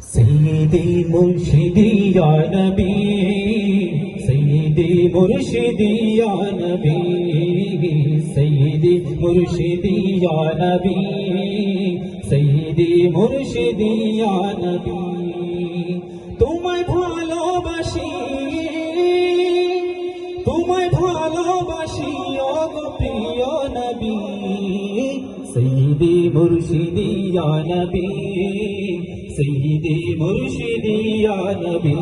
सैयदी मुर्शिदी या नबी, सैयदी मुर्शिदी या नबी, सैयदी मुर्शिदी या नबी, सैयदी मुर्शिदी या नबी। तुम्हें ভালোবাসি, तुम्हें ভালোবাসি ও গো প্রিয় নবী, सैयदी मुर्शिदी या नबी, सैयदी मुर्शिदी या नबी,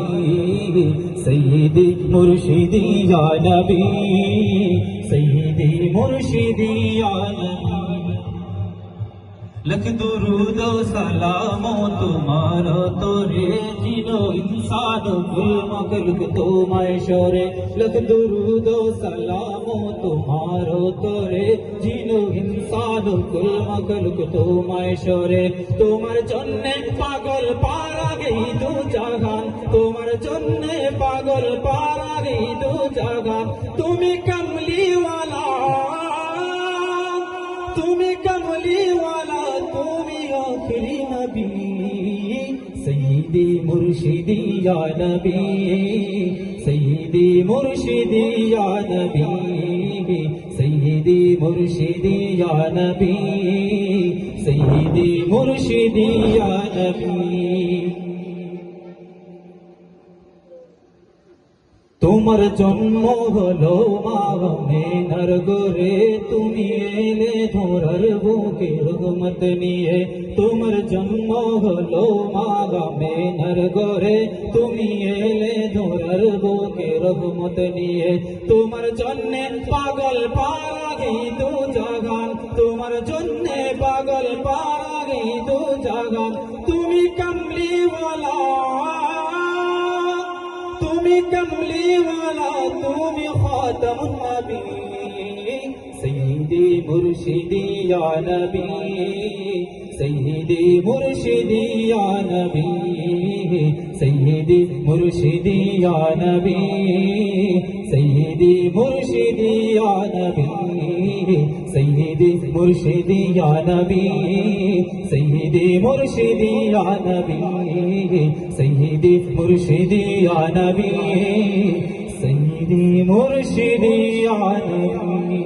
सैयदी मुर्शिदी या नबी, सैयदी मुर्शिदी या नबी। लख दुरूद सलामो तुम्हारो तोरे जिनो इंसान कुल मखलूक तुम्हारे शोरे। लख दुरूद सलामो तुम्हारो तोरे जिनो इंसान कुल मखलूक तुम्हारे शोरे। তোমার জন্যে পাগল পারা গই দু জাহান, তোমার জন্যে পাগল পারা গই দু জাহান। তুমি কমলিওয়ালা, তুমি কমলিওয়ালা, তুমি आखिरी नबी, सैयदी मुर्शिदी या नबी, सैयदी मुर्शिदी या नबी, सैयदी मुर्शिदी या नबी, सैयदी मुर्शिदी या नबी। তোমার জন্ম হলো মামেনার গোরে, তুমি এলে ধরার বুকে রহমত নিয়ে। তোমার জন্ম হলো মামেনার গোরে, তুমি এলে ধরার বুকে রহমত নিয়ে। তোমার জন্যে পাগল পারা গই দু জাহান, তোমার জন্যে পাগল পারা গই দু জাহান। তুমি কমলিওয়ালা, তুমি কমলিওয়ালা, তুমি খাতামুন নবী, सैयदी मुर्शिदी या नबी, सैयदी मुर्शिदी या नबी, सैयदी मुर्शिदी या नबी, सैयदी मुर्शिदी या नबी, सैयदी मुर्शिदी या नबी, सैयदी मुर्शिदी या नबी, सैयदी मुर्शिदी या नबी, सैयदी मुर्शिदी या नबी।